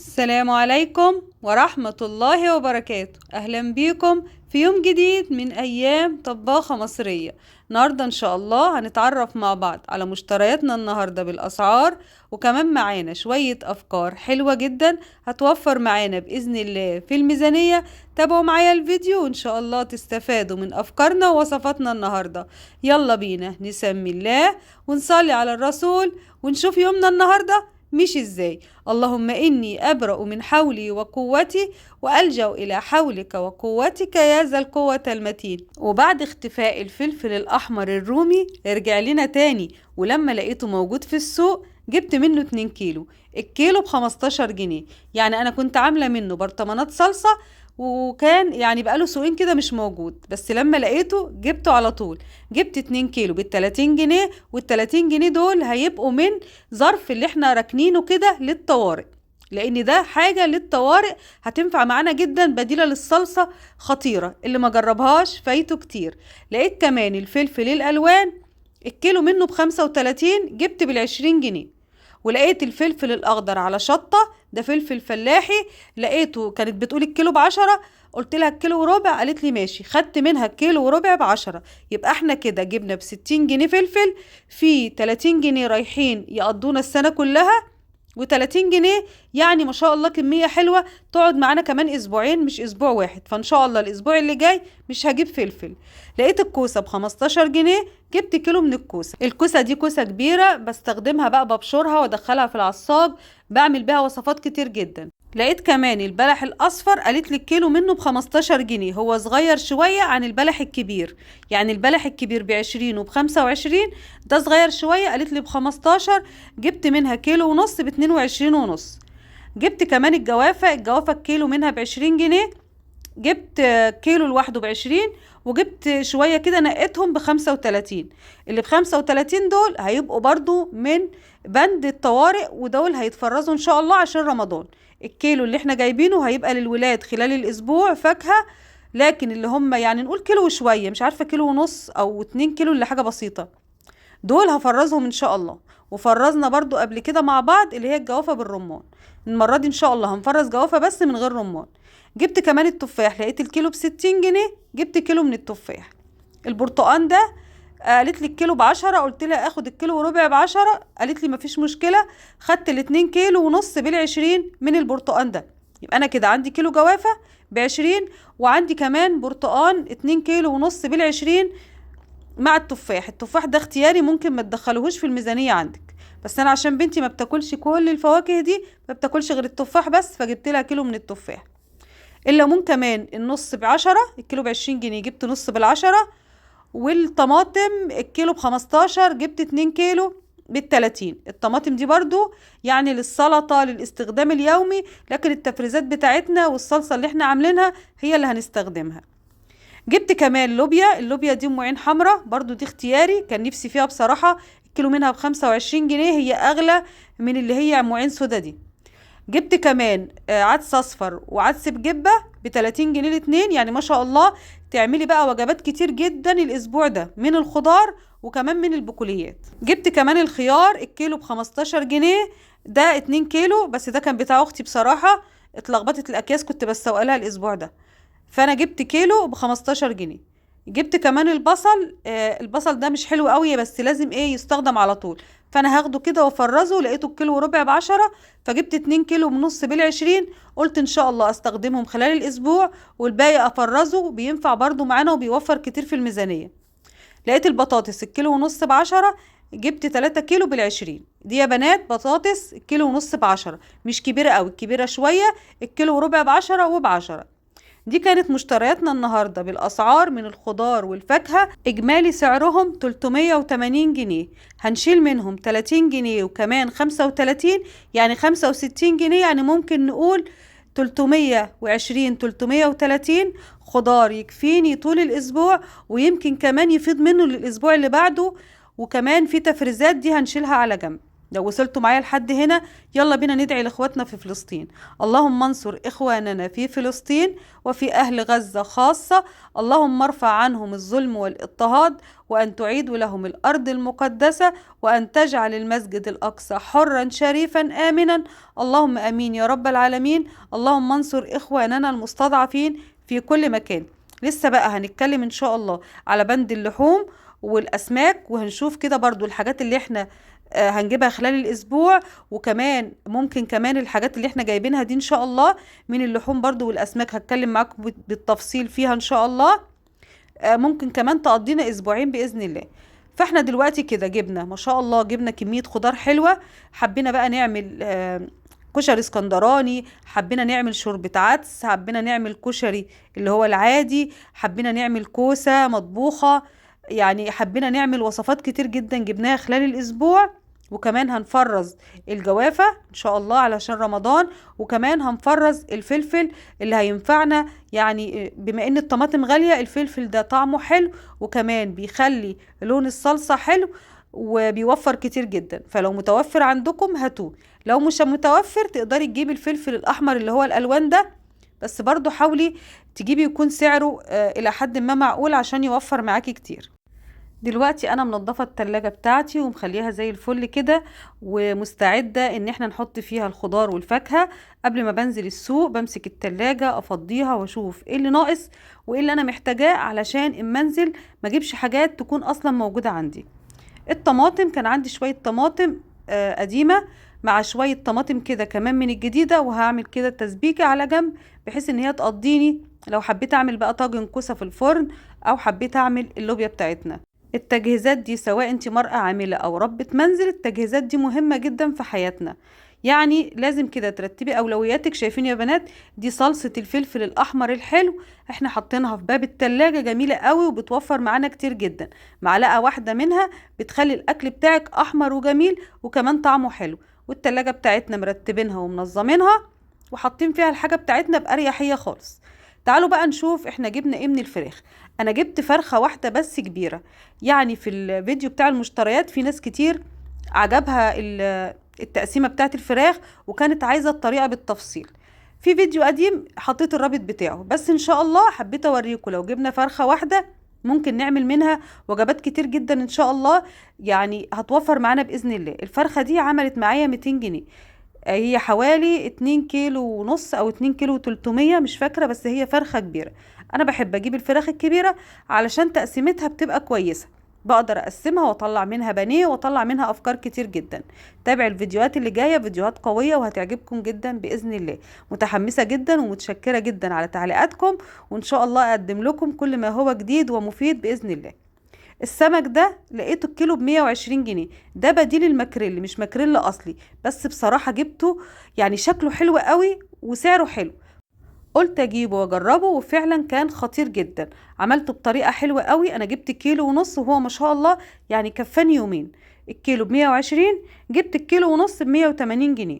السلام عليكم ورحمة الله وبركاته. أهلا بيكم في يوم جديد من أيام طباخة مصرية. النهاردة إن شاء الله هنتعرف مع بعض على مشترياتنا النهاردة بالأسعار، وكمان معانا شوية أفكار حلوة جدا هتوفر معانا بإذن الله في الميزانية. تابعوا معايا الفيديو وإن شاء الله تستفادوا من أفكارنا ووصفاتنا النهاردة. يلا بينا نسمي الله ونصلي على الرسول ونشوف يومنا النهاردة مش ازاي. اللهم إني أبرأ من حولي وقوتي وألجأ إلى حولك وقوتك يا ذا القوة المتين. وبعد اختفاء الفلفل الأحمر الرومي رجع لنا تاني، ولما لقيته موجود في السوق جبت منه 2 كيلو. الكيلو ب15 جنيه، يعني أنا كنت عاملة منه برطمانات صلصة، وكان يعني بقاله سوقين كده مش موجود، بس لما لقيته جبته على طول. جبت 2 كيلو ب30 جنيه، وال30 جنيه دول هيبقوا من ظرف اللي احنا راكنينه كده للطوارئ، لان ده حاجة للطوارئ هتنفع معانا جدا بديلة للصلصة خطيرة. اللي ما جربهاش فايته كتير. لقيت كمان الفلفل الالوان الكيلو منه ب35، جبت بال20 جنيه. ولقيت الفلفل الاخضر على شطة، ده فلفل فلاحي، لقيته كانت بتقول الكيلو ب10، قلت لها الكيلو وربع، قالت لي ماشي، خدت منها الكيلو وربع ب10. يبقى احنا كده جبنا ب60 جنيه فلفل، في 30 جنيه رايحين يقضونا السنة كلها، و30 جنيه يعني ما شاء الله كمية حلوة تقعد معانا كمان اسبوعين مش اسبوع واحد. فان شاء الله الاسبوع اللي جاي مش هجيب فلفل. لقيت الكوسة ب15 جنيه، جبت كيلو من الكوسة. الكوسة دي كوسة كبيرة بستخدمها بقى، ببشرها وادخلها في العصاج، بعمل بيها وصفات كتير جدا. لقيت كمان البلح الاصفر، قالت لي الكيلو منه ب15 جنيه، هو صغير شوية عن البلح الكبير، يعني البلح الكبير ب20 وب25، ده صغير شوية، قالت لي ب15. جبت منها كيلو ونص ب22 ونص. جبت كمان الجوافة الكيلو منها ب20 جنيه، جبت كيلو لوحده ب20، وجبت شوية كده نقيتهم ب35. اللي ب35 دول هيبقوا برضو من بند الطوارئ، ودول هيتفرزوا ان شاء الله عشان رمضان. الكيلو اللي احنا جايبينه هيبقى للولاد خلال الاسبوع فاكهة، لكن اللي هم يعني نقول كيلو وشوية، مش عارفة كيلو ونص او 2 كيلو اللي حاجة بسيطة، دول هفرزهم ان شاء الله. وفرزنا برضو قبل كده مع بعض اللي هي الجوافة بالرمان. المرة دي ان شاء الله هنفرز جوافة بس من غير رمان. جبت كمان التفاح، لقيت الكيلو ب60 جنيه، جبت كيلو من التفاح. البرتقان ده قالت لي الكيلو ب10، قلت لها اخد الكيلو وربع ب10، قالت لي مفيش مشكلة. خدت ال2 كيلو ونص بال20 من البرتقان ده. يبقى انا كده عندي كيلو جوافة ب20، وعندي كمان برتقان 2 كيلو ونص بال20 مع التفاح. التفاح ده اختياري، ممكن ما تدخلوهوش في الميزانية عندك، بس انا عشان بنتي ما بتاكلش كل الفواكه دي، ما بتاكلش غير التفاح بس، فجبت لها كيلو من التفاح. الليمون كمان النص ب10، الكيلو ب20 جنيه، جبت نص بال10. والطماطم الكيلو ب15، جبت 2 كيلو ب30. الطماطم دي برضو يعني للسلطة للاستخدام اليومي، لكن التفريزات بتاعتنا والصلصة اللي احنا عاملينها هي اللي هنستخدمها. جبت كمان لوبيا، اللوبيا دي ام عين حمراء، برضو دي اختياري، كان نفسي فيها بصراحة. الكيلو منها ب25 جنيه، هي اغلى من اللي هي ام عين سودا دي. جبت كمان عدس اصفر وعدس بجبة ب30 جنيه الاتنين، يعني ما شاء الله تعملي بقى وجبات كتير جدا الاسبوع ده من الخضار وكمان من البقوليات. جبت كمان الخيار، الكيلو ب15 جنيه، ده 2 كيلو، بس ده كان بتاع اختي بصراحة، اتلخبطت الاكياس كنت بسوق لها الاسبوع ده، فانا جبت كيلو ب15 جنيه. جبت كمان البصل، البصل ده مش حلو قوي بس لازم يستخدم على طول، فانا هاخده كده وافرزه، لقيته الكيلو وربع ب10، فجبت 2 كيلو ونص بال20. قلت ان شاء الله استخدمهم خلال الاسبوع، والباقي افرزه، بينفع برضو معانا وبيوفر كتير في الميزانية. لقيت البطاطس الكيلو ونص ب10، جبت 3 كيلو بال20. دي يا بنات بطاطس الكيلو ونص ب10، مش كبيرة قوي، الكبيرة شوية الكيلو وربع ب10 وب10. دي كانت مشترياتنا النهاردة بالأسعار من الخضار والفاكهة، إجمالي سعرهم 380 جنيه. هنشيل منهم 30 جنيه وكمان 35، يعني 65 جنيه، يعني ممكن نقول 320 330 خضار يكفيني طول الأسبوع، ويمكن كمان يفيض منه للأسبوع اللي بعده. وكمان في تفريزات دي هنشيلها على جنب. لو وصلتوا معايا لحد هنا يلا بينا ندعي لاخواتنا في فلسطين. اللهم انصر اخواننا في فلسطين وفي اهل غزة خاصة. اللهم ارفع عنهم الظلم والاضطهاد، وان تعيد لهم الارض المقدسة، وان تجعل المسجد الاقصى حرا شريفا امنا. اللهم امين يا رب العالمين. اللهم انصر اخواننا المستضعفين في كل مكان. لسه بقى هنتكلم ان شاء الله على بند اللحوم والاسماك، وهنشوف كده برضو الحاجات اللي احنا هنجيبها خلال الاسبوع، وكمان ممكن كمان الحاجات اللي احنا جايبينها دي ان شاء الله من اللحوم برضو والاسماك هتكلم معاكم بالتفصيل فيها ان شاء الله. ممكن كمان تقضينا اسبوعين باذن الله. فاحنا دلوقتي كده جبنا ما شاء الله، جبنا كمية خضار حلوة. حبينا بقى نعمل كشري اسكندراني، حبينا نعمل شوربة عدس، حبينا نعمل كشري اللي هو العادي، حبينا نعمل كوسة مطبوخة. يعني حبينا نعمل وصفات كتير جدا جبناها خلال الاسبوع. وكمان هنفرز الجوافة ان شاء الله علشان رمضان، وكمان هنفرز الفلفل اللي هينفعنا. يعني بما ان الطماطم غالية، الفلفل ده طعمه حلو وكمان بيخلي لون الصلصة حلو وبيوفر كتير جدا. فلو متوفر عندكم هاتوه، لو مش متوفر تقدري تجيبي الفلفل الاحمر اللي هو الالوان ده، بس برضو حاولي تجيبي يكون سعره الى حد ما معقول عشان يوفر معاكي كتير. دلوقتي انا منضفه التلاجة بتاعتي ومخليها زي الفل كده، ومستعده ان احنا نحط فيها الخضار والفاكهه. قبل ما بنزل السوق بمسك التلاجة افضيها واشوف ايه اللي ناقص وايه اللي انا محتاجاه، علشان اما انزل ما اجيبش حاجات تكون اصلا موجوده عندي. الطماطم كان عندي شويه طماطم قديمه مع شويه طماطم كده كمان من الجديده، وهعمل كده تسبيكه على جنب بحيث ان هي تقضيني لو حبيت اعمل بقى طاجن كوسه في الفرن، او حبيت اعمل اللوبيا بتاعتنا. التجهيزات دي سواء انت مرأة عاملة او ربة منزل، التجهيزات دي مهمة جدا في حياتنا. يعني لازم كده ترتبي اولوياتك. شايفين يا بنات، دي صلصة الفلفل الاحمر الحلو، احنا حاطينها في باب التلاجة، جميلة قوي وبتوفر معانا كتير جدا. معلقة واحدة منها بتخلي الاكل بتاعك احمر وجميل وكمان طعمه حلو. والتلاجة بتاعتنا مرتبينها ومنظمينها وحاطين فيها الحاجة بتاعتنا بأريحية خالص. تعالوا بقى نشوف احنا جبنا ايه من الفراخ. انا جبت فرخة واحدة بس كبيرة. يعني في الفيديو بتاع المشتريات في ناس كتير عجبها التقسيمة بتاعت الفراخ وكانت عايزة الطريقة بالتفصيل. في فيديو قديم حطيت الرابط بتاعه، بس ان شاء الله حبيت اوريكم لو جبنا فرخة واحدة ممكن نعمل منها وجبات كتير جدا ان شاء الله. يعني هتوفر معانا باذن الله. الفرخة دي عملت معايا 200 جنيه. هي حوالي 2 كيلو ونص او 2 كيلو و300، مش فاكرة، بس هي فرخة كبيرة. انا بحب اجيب الفراخ الكبيرة علشان تقسيمتها بتبقى كويسة، بقدر اقسمها واطلع منها بانيه واطلع منها افكار كتير جدا. تابع الفيديوهات اللي جاية، فيديوهات قوية وهتعجبكم جدا باذن الله. متحمسة جدا ومتشكرة جدا على تعليقاتكم، وان شاء الله اقدم لكم كل ما هو جديد ومفيد باذن الله. السمك ده لقيته الكيلو ب120 جنيه، ده بديل الماكريل، مش ماكريل اصلي، بس بصراحة جبته يعني شكله حلو قوي وسعره حلو. قلت اجيبه واجربه وفعلا كان خطير جدا. عملته بطريقة حلوة قوي. انا جبت كيلو ونص وهو ما شاء الله يعني كفاني يومين. الكيلو ب120، جبت الكيلو ونص ب180 جنيه.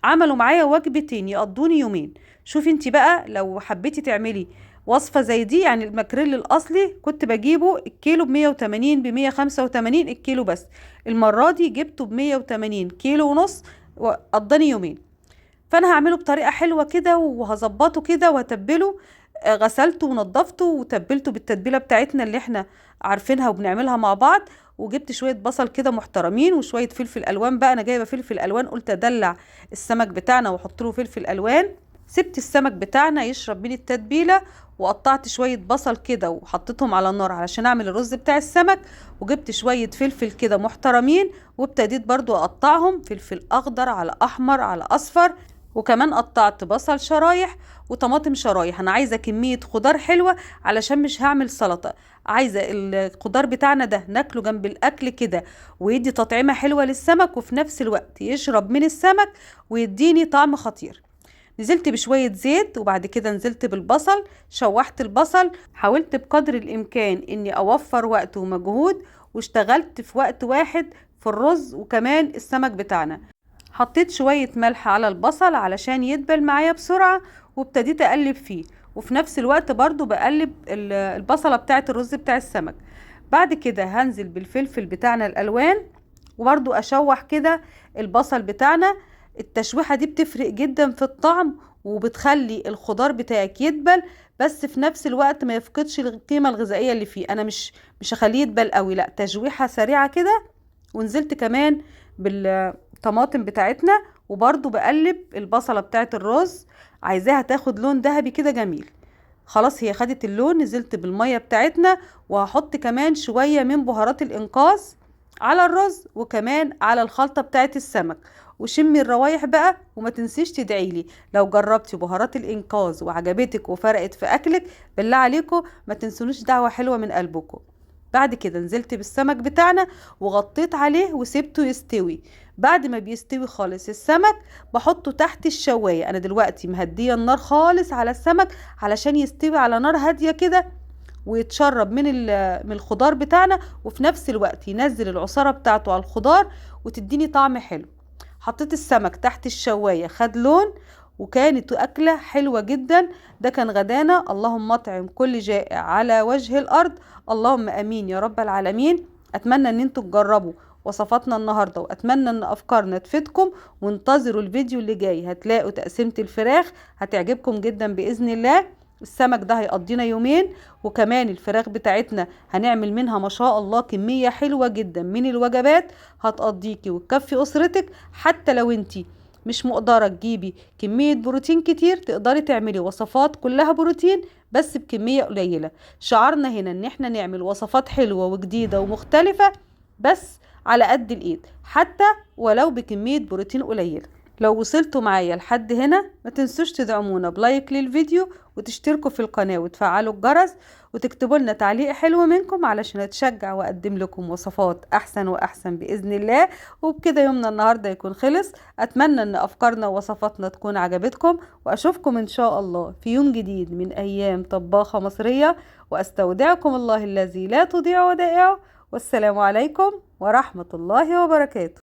عملوا معايا وجبتين يقضوني يومين. شوفي انت بقى لو حبيتي تعملي وصفة زي دي، يعني الماكريل الأصلي كنت بجيبه الكيلو ب180 ب185 الكيلو، بس المرة دي جبته ب180 كيلو ونص وقضاني يومين. فأنا هعمله بطريقة حلوة كده وهظبطه كده وهتبله. غسلته ونضفته وتبلته بالتتبيلة بتاعتنا اللي احنا عارفينها وبنعملها مع بعض. وجبت شوية بصل كده محترمين وشوية فلفل ألوان. بقى أنا جايبة فلفل ألوان، قلت أدلع السمك بتاعنا وأحط له فلفل ألوان. سبت السمك بتاعنا يشرب من التتبيلة، وقطعت شوية بصل كده وحطيتهم على النار علشان اعمل الرز بتاع السمك. وجبت شوية فلفل كده محترمين وابتديت برضو اقطعهم، فلفل اخضر على احمر على اصفر. وكمان قطعت بصل شرايح وطماطم شرايح. انا عايزة كمية خضار حلوة علشان مش هعمل سلطة، عايزة الخضار بتاعنا ده ناكله جنب الاكل كده ويدي تطعيمة حلوة للسمك، وفي نفس الوقت يشرب من السمك ويديني طعم خطير. نزلت بشوية زيت وبعد كده نزلت بالبصل، شوحت البصل. حاولت بقدر الامكان اني اوفر وقت ومجهود، واشتغلت في وقت واحد في الرز وكمان السمك بتاعنا. حطيت شوية ملح على البصل علشان يدبل معايا بسرعة، وابتديت اقلب فيه وفي نفس الوقت برضو بقلب البصلة بتاعت الرز بتاع السمك. بعد كده هنزل بالفلفل بتاعنا الالوان وبرضو اشوح كده البصل بتاعنا. التشويحة دي بتفرق جدا في الطعم، وبتخلي الخضار بتاعك يدبل، بس في نفس الوقت ما يفقدش القيمة الغذائية اللي فيه. انا مش هخليه يدبل قوي، لا، تشويحة سريعة كده. ونزلت كمان بالطماطم بتاعتنا، وبرضو بقلب البصلة بتاعت الرز، عايزاها تاخد لون ذهبي كده جميل. خلاص هي خدت اللون، نزلت بالمية بتاعتنا، وهحط كمان شوية من بهارات الإنقاذ على الرز وكمان على الخلطة بتاعت السمك. وشمي الروايح بقى، وما تنسيش تدعيلي لو جربتي بهارات الإنقاذ وعجبتك وفرقت في أكلك. بالله عليكم ما تنسونيش دعوة حلوة من قلبكم. بعد كده نزلت بالسمك بتاعنا وغطيت عليه وسبته يستوي. بعد ما بيستوي خالص السمك بحطه تحت الشواية. انا دلوقتي مهدية النار خالص على السمك علشان يستوي على نار هادية كده، ويتشرب من الخضار بتاعنا، وفي نفس الوقت ينزل العصارة بتاعته على الخضار وتديني طعم حلو. حطيت السمك تحت الشواية، خد لون، وكانت أكلة حلوة جدا. ده كان غدانا. اللهم اطعم كل جائع على وجه الأرض، اللهم أمين يا رب العالمين. أتمنى أن انتوا تجربوا وصفاتنا النهاردة، وأتمنى أن أفكارنا تفيدكم. وانتظروا الفيديو اللي جاي، هتلاقوا تقسيمة الفراخ هتعجبكم جدا بإذن الله. السمك ده هيقضينا يومين، وكمان الفراخ بتاعتنا هنعمل منها ما شاء الله كمية حلوة جدا من الوجبات، هتقضيكي وتكفي أسرتك. حتى لو انتي مش مقدرة تجيبي كمية بروتين كتير، تقدري تعملي وصفات كلها بروتين بس بكمية قليلة. شعارنا هنا ان احنا نعمل وصفات حلوة وجديدة ومختلفة، بس على قد الايد، حتى ولو بكمية بروتين قليلة. لو وصلتوا معايا لحد هنا ما تنسوش تدعمونا بلايك للفيديو، وتشتركوا في القناة وتفعلوا الجرس، وتكتبوا لنا تعليق حلو منكم علشان اتشجع واقدم لكم وصفات احسن واحسن باذن الله. وبكده يومنا النهارده يكون خلص. اتمنى ان افكارنا ووصفاتنا تكون عجبتكم، واشوفكم ان شاء الله في يوم جديد من ايام طباخة مصرية. واستودعكم الله الذي لا تضيع ودائعه، والسلام عليكم ورحمة الله وبركاته.